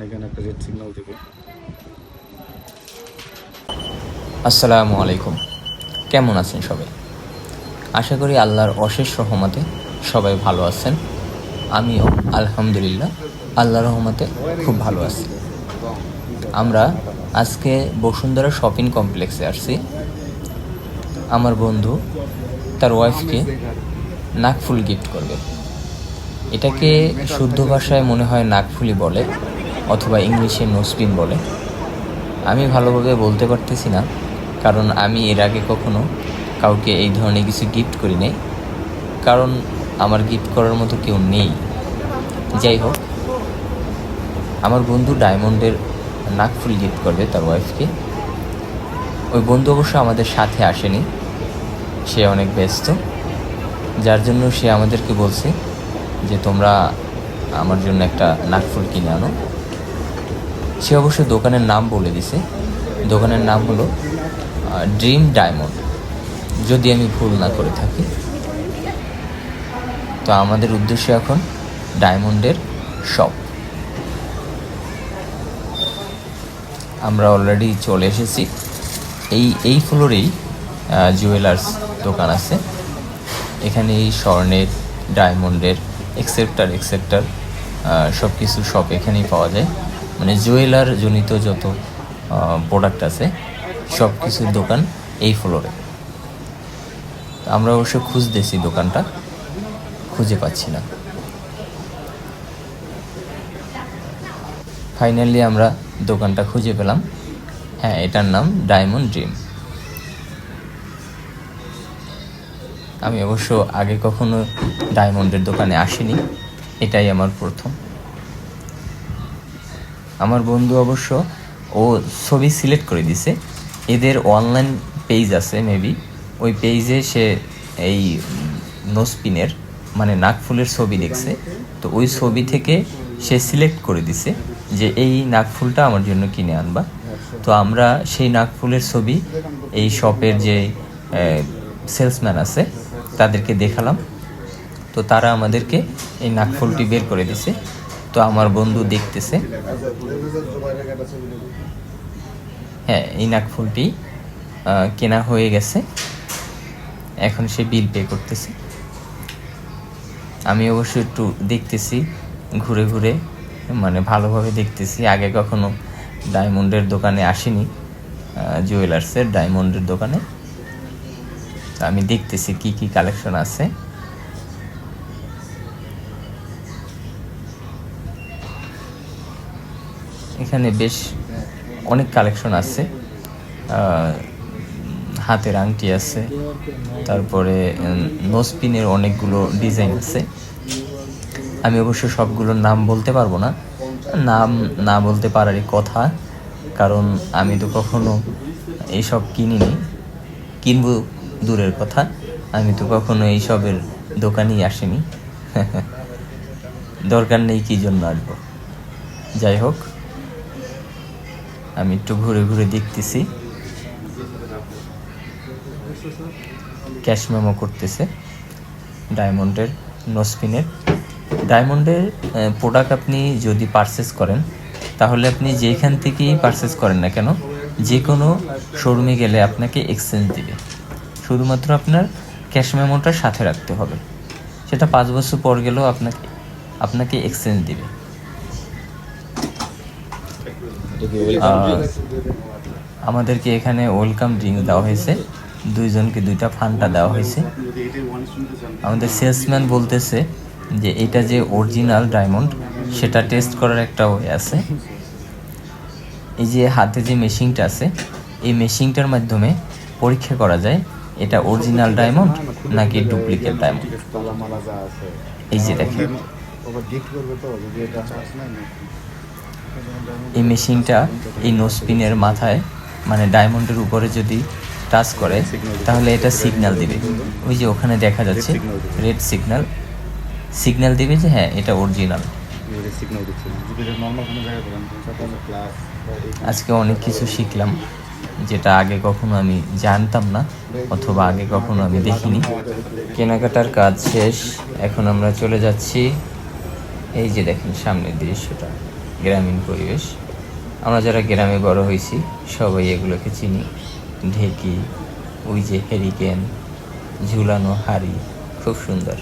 এখানে একটা red signal দেবে। আসসালামু আলাইকুম, কেমন আছেন সবাই? আশা করি আল্লাহর অশেষ রহমতে সবাই ভালো আছেন। আমিও আলহামদুলিল্লাহ আল্লাহর রহমতে খুব ভালো আছি। আমরা আজকে বসুন্ধরা শপিং কমপ্লেক্সে আসছি। আমার বন্ধু তার ওয়াইফকে নাকফুল গিফট করবে। এটাকে শুদ্ধ ভাষায় মনে হয় নাকফুলি বলে, অথবা ইংলিশে নোসপিন বলে। আমি ভালোভাবে বলতে পারতেছি না, কারণ আমি এর আগে কখনো কাউকে এই ধরনের কিছু গিফট করি নাই, কারণ আমার গিফট করার মতো কেউ নেই। যাই হোক, আমার বন্ধু ডায়মন্ডের নাকফুল গিফট করবে তার ওয়াইফকে। ওই বন্ধু অবশ্য আমাদের সাথে আসেনি, সে অনেক ব্যস্ত, যার জন্য সে আমাদেরকে বলছে যে তোমরা আমার জন্য একটা নাকফুল কিনে আনো। সে অবশ্য দোকানের নাম বলে দিছে। দোকানের নাম হলো ড্রিম ডায়মন্ড, যদি আমি ভুল না করে থাকি। তো আমাদের উদ্দেশ্য এখন ডায়মন্ডের শপ। আমরা অলরেডি চলে এসেছি। এই ফ্লোরেই জুয়েলার্স দোকান আছে। এখানে এই স্বর্ণের, ডায়মন্ডের এক্সেপ্টার সব কিছু শপ এখানেই পাওয়া যায়। মানে জুয়েলার জনিত যত প্রোডাক্ট আছে সব কিছুর দোকান এই ফ্লোরে। আমরা অবশ্য খুঁজতেছি, দোকানটা খুঁজে পাচ্ছি না। ফাইনালি আমরা দোকানটা খুঁজে পেলাম। হ্যাঁ, এটার নাম ডায়মন্ড ড্রিম। আমি অবশ্য আগে কখনো ডায়মন্ডের দোকানে আসিনি, এটাই আমার প্রথম। আমার বন্ধু অবশ্য ও ছবি সিলেক্ট করে দিছে। এদের অনলাইন পেজ আছে মেবি, ওই পেজে সে এই নোসপিনের মানে নাকফুলের ছবি দেখছে। তো ওই ছবি থেকে সে সিলেক্ট করে দিছে যে এই নাকফুলটা আমার জন্য কিনে আনবা। তো আমরা সেই নাকফুলের ছবি এই শপের যে সেলসম্যান আছে তাদেরকে দেখালাম। তো তারা আমাদেরকে এই নাকফুলটি বের করে দিছে। তো আমার বন্ধু দেখতেছে। হ্যাঁ, এই নাকফুলটি কেনা হয়ে গেছে, এখন সে বিল পে করতেছে। আমি অবশ্য একটু দেখতেছি ঘুরে ঘুরে, মানে ভালোভাবে দেখতেছি। আগে কখনো ডায়মন্ডের দোকানে আসিনি, জুয়েলার্সের ডায়মন্ডের দোকানে। আমি দেখতেছি কি কি কালেকশন আছে। এখানে বেশ অনেক কালেকশন আছে। হাতের আংটি আছে, তারপরে নোসপিনের অনেকগুলো ডিজাইন আছে। আমি অবশ্য সবগুলোর নাম বলতে পারবো না, নাম না বলতে পারারই কথা, কারণ আমি তো কখনো এইসব কিনিনি, কিনবো দূরের কথা, আমি তো কখনো এইসবের দোকানেই আসিনি। দরকার নেই, কী জন্য আসবো। যাই হোক, আমি একটু ঘুরে ঘুরে দেখতেছি। ক্যাশ মেমো করতেছে ডায়মন্ডের নোসপিনের। ডায়মন্ডের প্রোডাক্ট আপনি যদি পারচেস করেন, তাহলে আপনি যেখান থেকেই পারচেস করেন না কেন, যে কোনো শোরুমে গেলে আপনাকে এক্সচেঞ্জ দিবে। শুধুমাত্র আপনার ক্যাশ মেমোটা সাথে রাখতে হবে। সেটা 5 বছর পর গেলেও আপনাকে এক্সচেঞ্জ দিবে। আমাদেরকে এখানে ওয়েলকাম ড্রিঙ্ক দেওয়া হয়েছে, 2 জনকে 2টা ফান্টা দেওয়া হয়েছে। আমাদের সেলসম্যান বলতেছে যে এটা যে অরিজিনাল ডায়মন্ড সেটা টেস্ট করার একটা ওয়ে আছে। এই যে হাতে যে মেশিনটা আছে, এই মেশিনটার মাধ্যমে পরীক্ষা করা যায় এটা অরিজিনাল ডায়মন্ড নাকি ডুপ্লিকেট ডায়মন্ড। এই যে দেখেন, এই মেশিনটা এই নোসপিনের মাথায় মানে ডায়মন্ডের উপরে যদি টাচ করে, তাহলে এটা সিগন্যাল দিবে। ওই যে ওখানে দেখা যাচ্ছে রেড সিগন্যাল দিবে যে হ্যাঁ এটা অরিজিনাল। আজকে অনেক কিছু শিখলাম, যেটা আগে কখনো আমি জানতাম না, অথবা আগে কখনো আমি দেখিনি। কেনাকাটার কাজ শেষ, এখন আমরা চলে যাচ্ছি। এই যে দেখেন সামনের দৃশ্যটা। গ্রামীণ পরিবেশ। আমরা যারা গ্রামে বড় হয়েছি সবাই এগুলোকে চিনি। ঢেকি, ওই যে হেরিকেন, ঝুলানো হাড়ি, খুব সুন্দর।